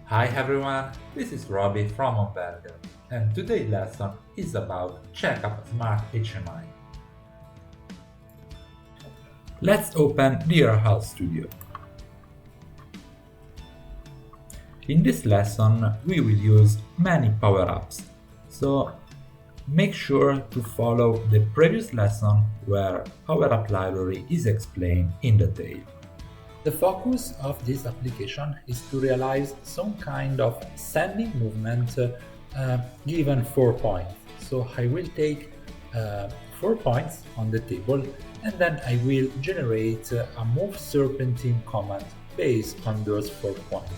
Hi everyone, this is Robbie from Onberger, and today's lesson is about checkup smart HMI. Let's open DRL Studio. In this lesson, we will use many power-ups, so make sure to follow the previous lesson where power-up library is explained in detail. The focus of this application is to realize some kind of sending movement given 4 points. So I will take 4 points on the table and then I will generate a move serpentine command based on those 4 points.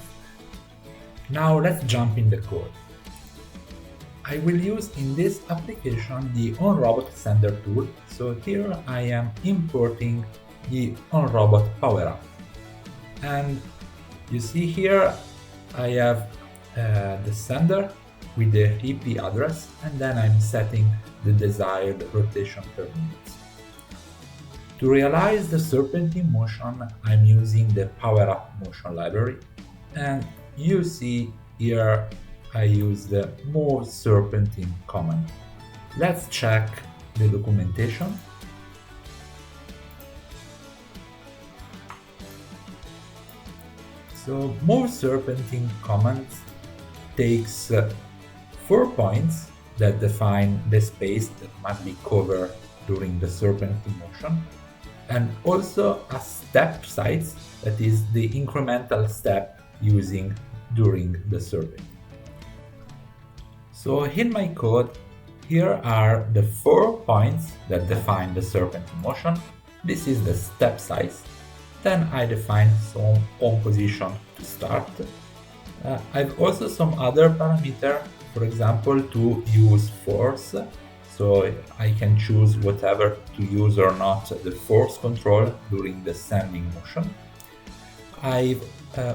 Now let's jump in the code. I will use in this application the onRobot sender tool. So here I am importing the onRobot power-up. And you see here I have the sender with the IP address, and then I'm setting the desired rotation per minute. To realize the serpentine motion, I'm using the power-up motion library, and you see here I use the move serpentine command. Let's check the documentation. So move serpentine command takes 4 points that define the space that must be covered during the serpentine motion, and also a step size, that is the incremental step using during the serpentine. So in my code, here are the 4 points that define the serpentine motion. This is the step size. Then I define some on position to start. I've also some other parameter, for example, to use force. So I can choose whatever to use or not the force control during the sending motion. I've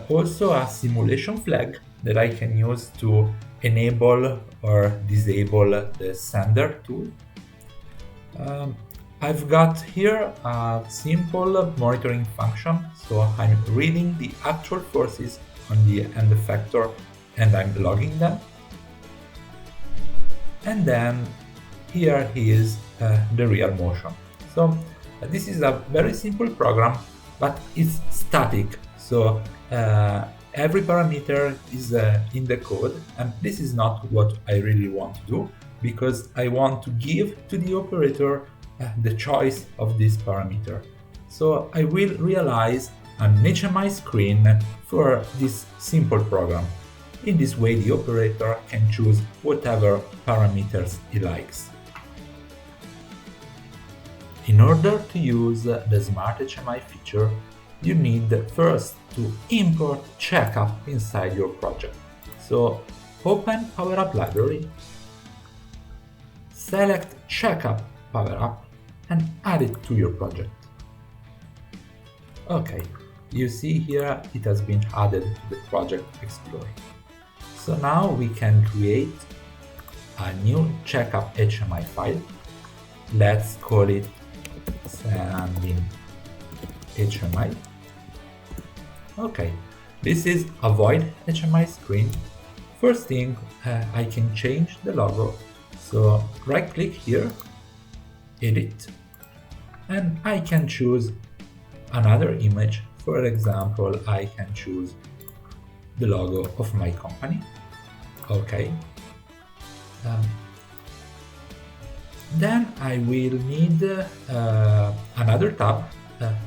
also a simulation flag that I can use to enable or disable the sender tool. I've got here a simple monitoring function, so I'm reading the actual forces on the end effector and I'm logging them. And then here is the real motion. So this is a very simple program, but it's static. So every parameter is in the code, and this is not what I really want to do, because I want to give to the operator the choice of this parameter. So I will realize an HMI screen for this simple program. In this way, the operator can choose whatever parameters he likes. In order to use the Smart HMI feature, you need first to import checkup inside your project. So open PowerUp library, select checkup PowerUp, and add it to your project. Okay, you see here it has been added to the project Explorer. So now we can create a new checkup HMI file. Let's call it sending HMI. Okay, this is a void HMI screen. First thing, I can change the logo. So right click here, edit, and I can choose another image. For example, I can choose the logo of my company. Okay. Then I will need another tab.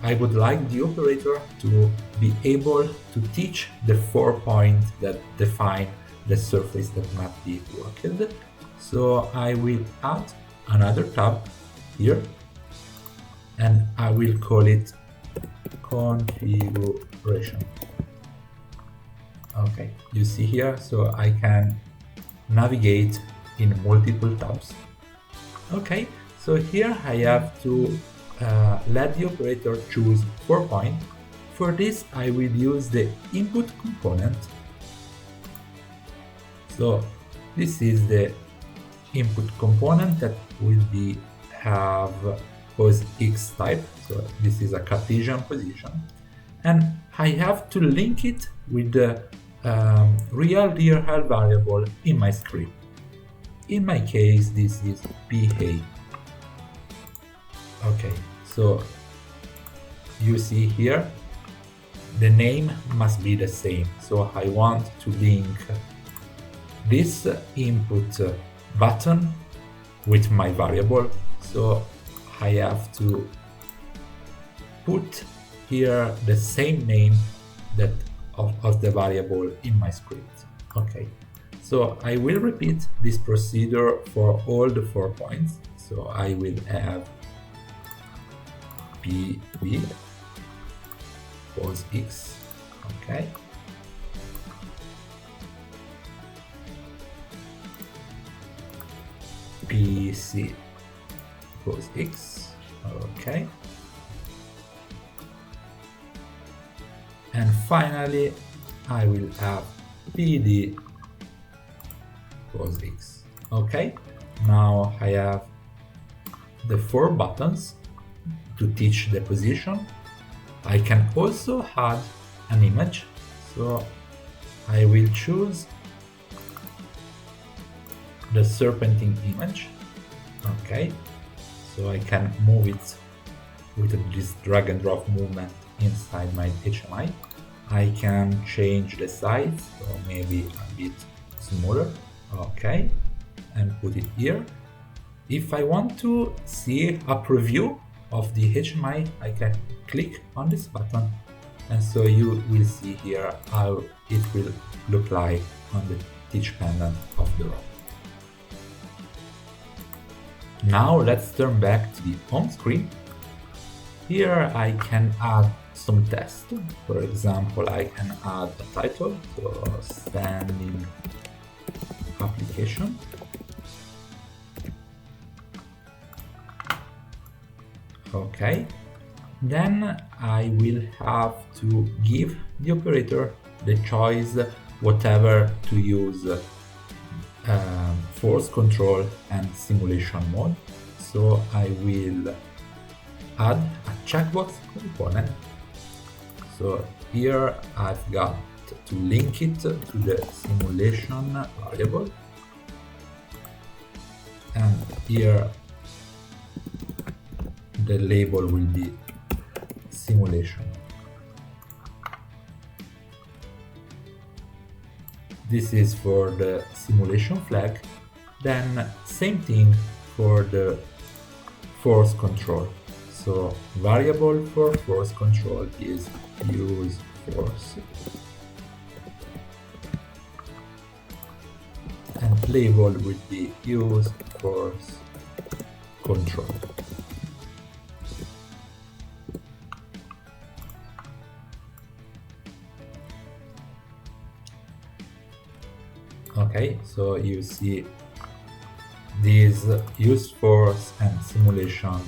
I would like the operator to be able to teach the 4 points that define the surface that must be worked. So I will add another tab here, and I will call it configuration. Okay, you see here, so I can navigate in multiple tabs. Okay, so here I have to let the operator choose 4 points. For this, I will use the input component. So this is the input component that will have pose X type. So this is a Cartesian position, and I have to link it with the real DRL variable in my script. In my case, this is PA. Okay, so you see here, the name must be the same. So I want to link this input button with my variable. So I have to put here the same name that of the variable in my script. Okay, so I will repeat this procedure for all the 4 points. So I will have PB pose X, okay, PC pose X, okay, and finally I will have PD pose X. Okay, now I have the 4 buttons to teach the position. I can also add an image, so I will choose the serpentine image. Okay, so I can move it with this drag and drop movement inside my HMI. I can change the size, so maybe a bit smaller. Okay, and put it here. If I want to see a preview of the HMI, I can click on this button, and so you will see here how it will look like on the teach pendant of the robot. Now let's turn back to the home screen. Here I can add some text. For example, I can add a title, so standing application. Okay, then I will have to give the operator the choice whatever to use, force control and simulation mode. So I will add a checkbox component. So here I've got to link it to the simulation variable, and here the label will be simulation. This is for the simulation flag. Then same thing for the force control. So variable for force control is use force, and label will be use force control. Okay, so you see these use force and simulation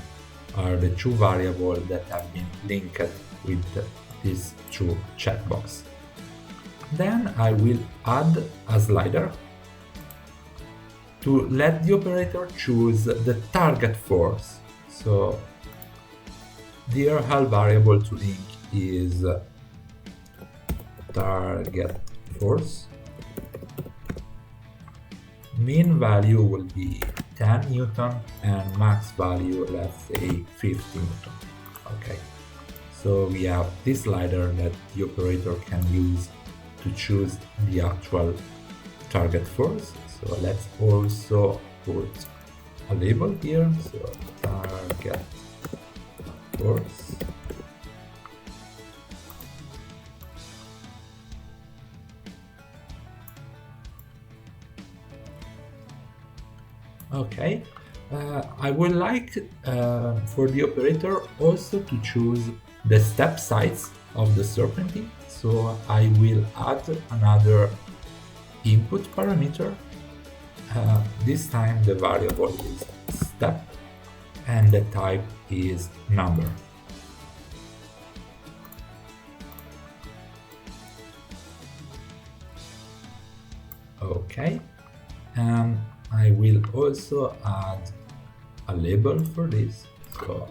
are the 2 variables that have been linked with these 2 checkboxes. Then I will add a slider to let the operator choose the target force. So the DRL variable to link is target force. Mean value will be 10 Newton and max value, let's say 50 Newton. Okay, so we have this slider that the operator can use to choose the actual target force. So let's also put a label here, so target force. Okay, I would like for the operator also to choose the step size of the serpentine. So I will add another input parameter. This time the variable is step and the type is number. Okay, and I will also add a label for this, so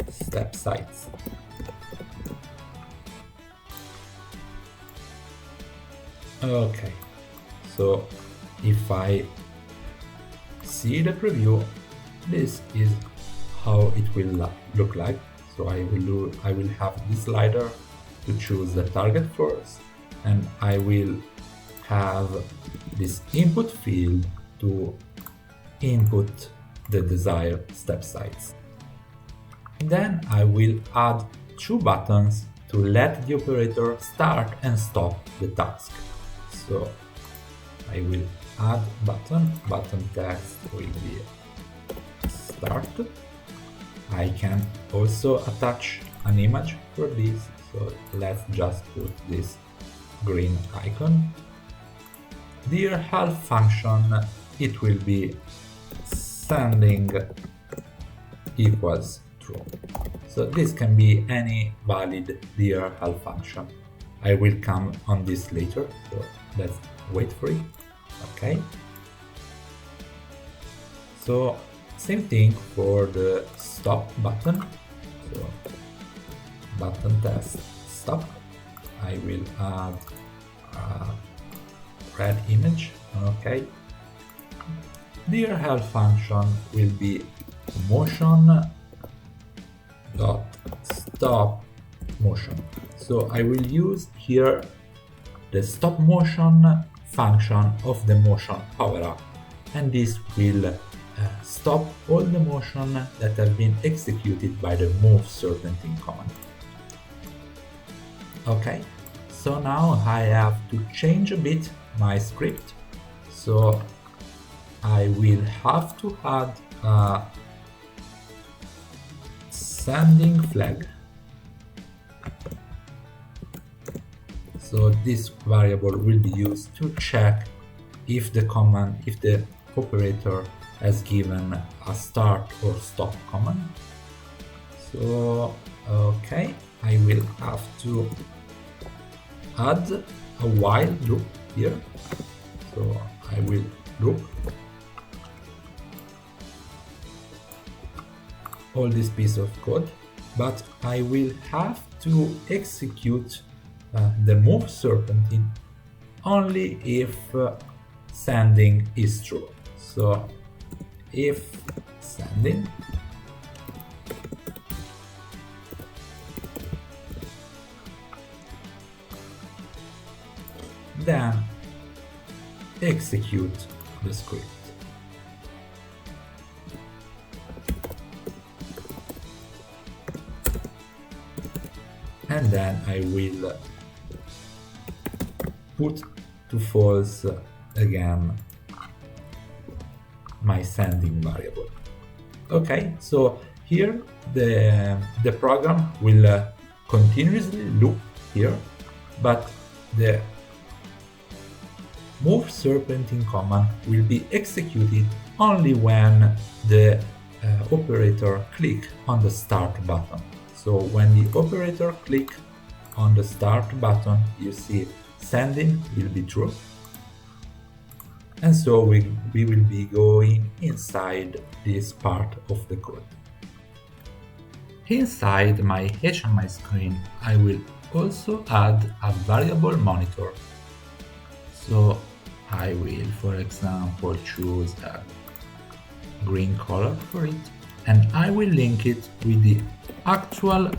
step size. Okay, so if I see the preview, this is how it will look like. So I will have this slider to choose the target first, and I will have this input field to input the desired step size. Then I will add two buttons to let the operator start and stop the task. So I will add button text will be start. I can also attach an image for this, so let's just put this green icon. DRL function, it will be sending equals true. So this can be any valid DRL function. I will come on this later, so let's wait for it. Okay. So same thing for the stop button. So button test stop. I will add a red image. Okay. DRL function will be motion dot stop motion. So I will use here the stop motion function of the motion power up, and this will stop all the motion that have been executed by the move serpentine command. Okay, so now I have to change a bit my script. So I will have to add a sending flag. So this variable will be used to check if the operator has given a start or stop command. So okay, I will have to add a while loop here. So I will loop all this piece of code, but I will have to execute the move serpentine only if sending is true. So if sending, then execute the script. And then I will put to false again my sending variable. Okay, so here the program will continuously loop here, but the move serpentine command will be executed only when the operator click on the start button. So when the operator click on the start button, you see sending will be true. And so we will be going inside this part of the code. Inside my HMI screen, I will also add a variable monitor. So I will, for example, choose a green color for it, and I will link it with the actual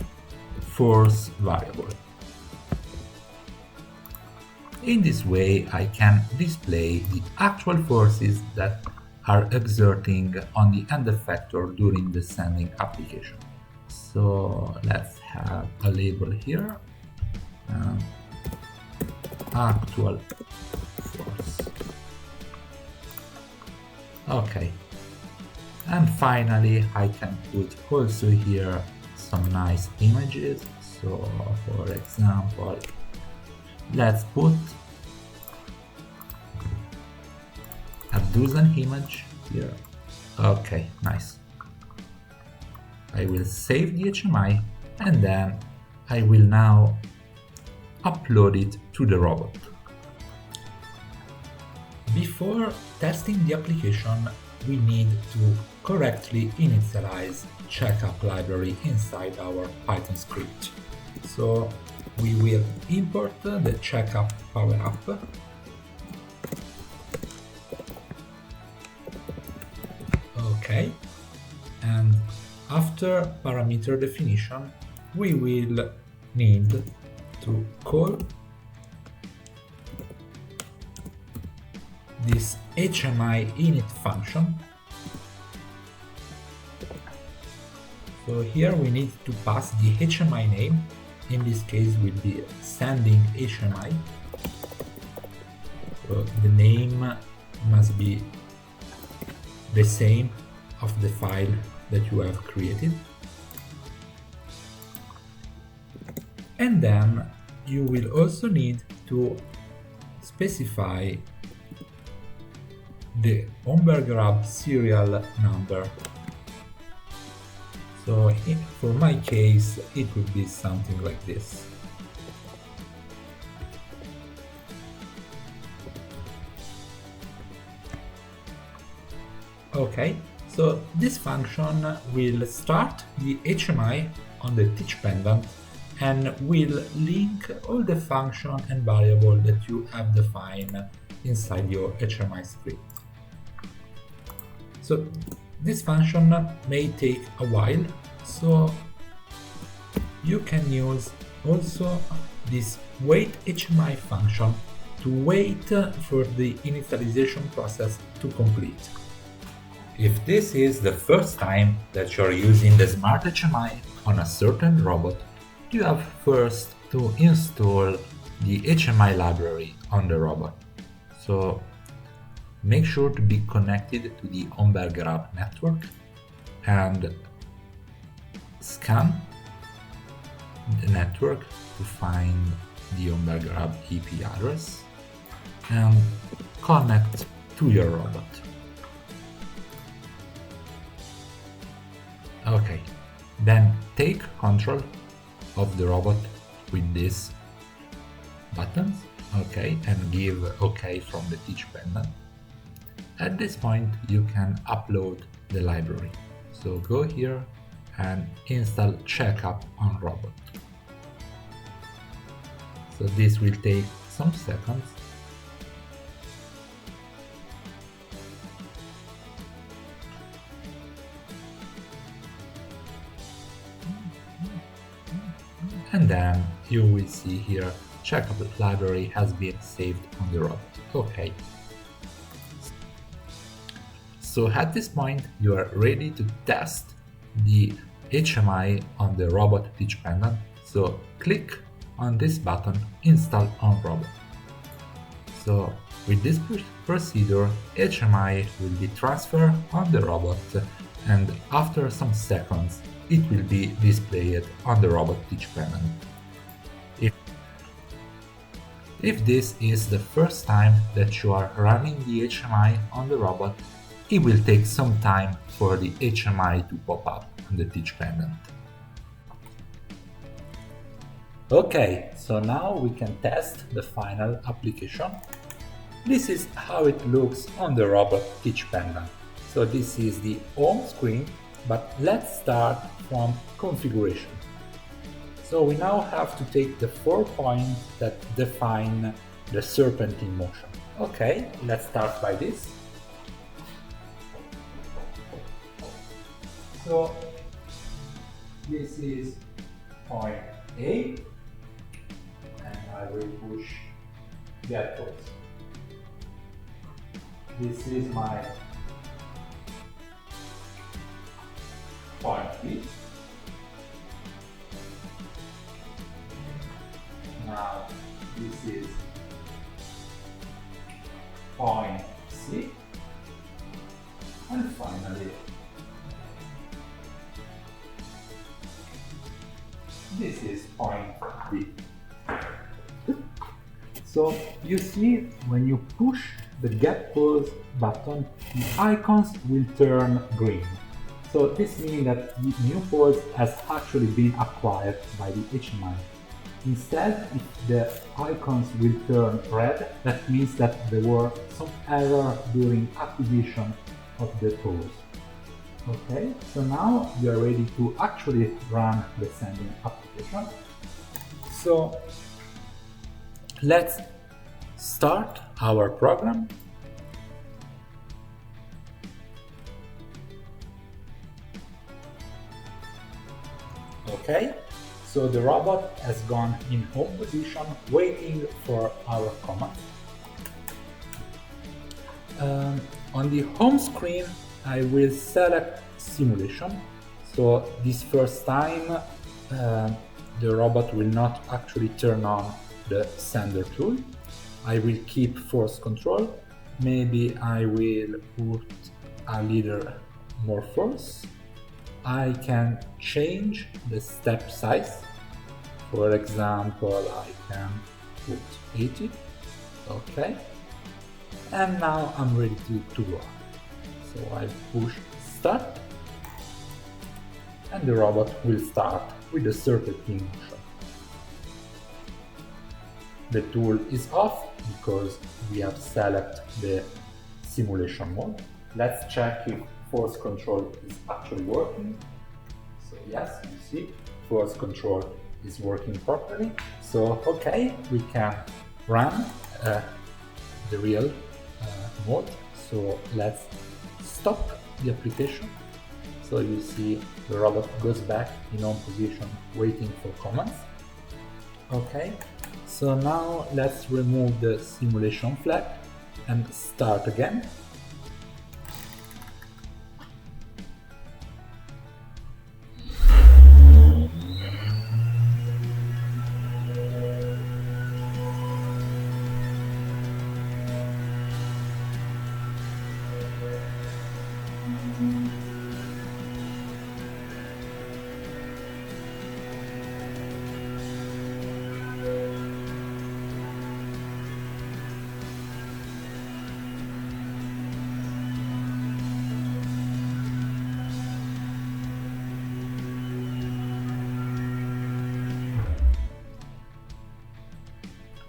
force variable. In this way, I can display the actual forces that are exerting on the end effector during the sending application. So let's have a label here, actual force. Okay, and finally I can put also here some nice images. So for example, let's put a Doosan image here. Okay, nice. I will save the HMI and then I will now upload it to the robot. Before testing the application, we need to correctly initialize checkup library inside our Python script. So we will import the checkup power up Okay, and after parameter definition, we will need to call this HMI init function. So here we need to pass the HMI name. In this case will be sending HMI. So the name must be the same of the file that you have created. And then you will also need to specify the on-bar-grab serial number. So for my case, it would be something like this. Okay, so this function will start the HMI on the teach pendant and will link all the function and variable that you have defined inside your HMI script. So this function may take a while, so you can use also this wait HMI function to wait for the initialization process to complete. If this is the first time that you're using the Smart HMI on a certain robot, you have first to install the HMI library on the robot. So make sure to be connected to the on-bar-grab network and scan the network to find the on-bar-grab IP address and connect to your robot. Okay, then take control of the robot with these buttons, okay, and give OK from the teach pendant. At this point, you can upload the library. So go here and install checkup on robot. So this will take some seconds. And then you will see here checkup library has been saved on the robot. Okay. So at this point you are ready to test the HMI on the robot teach pendant. So click on this button, install on robot. So with this procedure, HMI will be transferred on the robot, and after some seconds it will be displayed on the robot teach pendant. If this is the first time that you are running the HMI on the robot, it will take some time for the HMI to pop up on the teach pendant. Okay, so now we can test the final application. This is how it looks on the robot teach pendant. So this is the home screen, but let's start from configuration. So we now have to take the 4 points that define the serpentine motion. Okay, let's start by this. So this is point A, and I will push get pulse. This is my point B. Now this is point C, and finally this is point B. So you see, when you push the get pulse button, the icons will turn green. So this means that the new pulse has actually been acquired by the HMI. Instead, if the icons will turn red, that means that there were some error during activation of the pulse. Okay, so now we are ready to actually run the sending application. So let's start our program. Okay, so the robot has gone in home position waiting for our command. On the home screen I will select simulation, so this first time the robot will not actually turn on the sender tool. I will keep force control, maybe I will put a little more force. I can change the step size, for example I can put 80, okay, and now I'm ready to go. So I push start and the robot will start with a serpentine motion. The tool is off because we have selected the simulation mode. Let's check if force control is actually working. So yes, you see, force control is working properly. So okay, we can run the real mode. So let's stop the application. So you see the robot goes back in home position waiting for commands. Okay, so now let's remove the simulation flag and start again.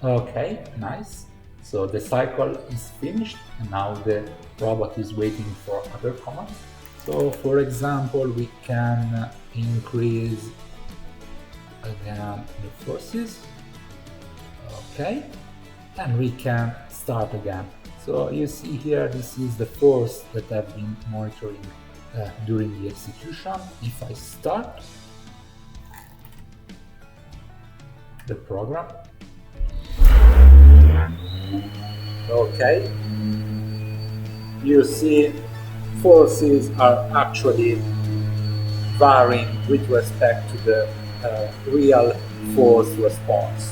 Okay, nice. So the cycle is finished and now the robot is waiting for other commands. So for example, we can increase again the forces. Okay, and we can start again. So you see here, this is the force that I've been monitoring during the execution. If I start the program, okay, you see forces are actually varying with respect to the real force response.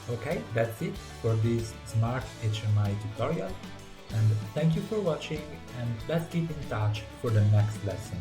Okay, that's it for this smart HMI tutorial, and thank you for watching, and let's keep in touch for the next lesson.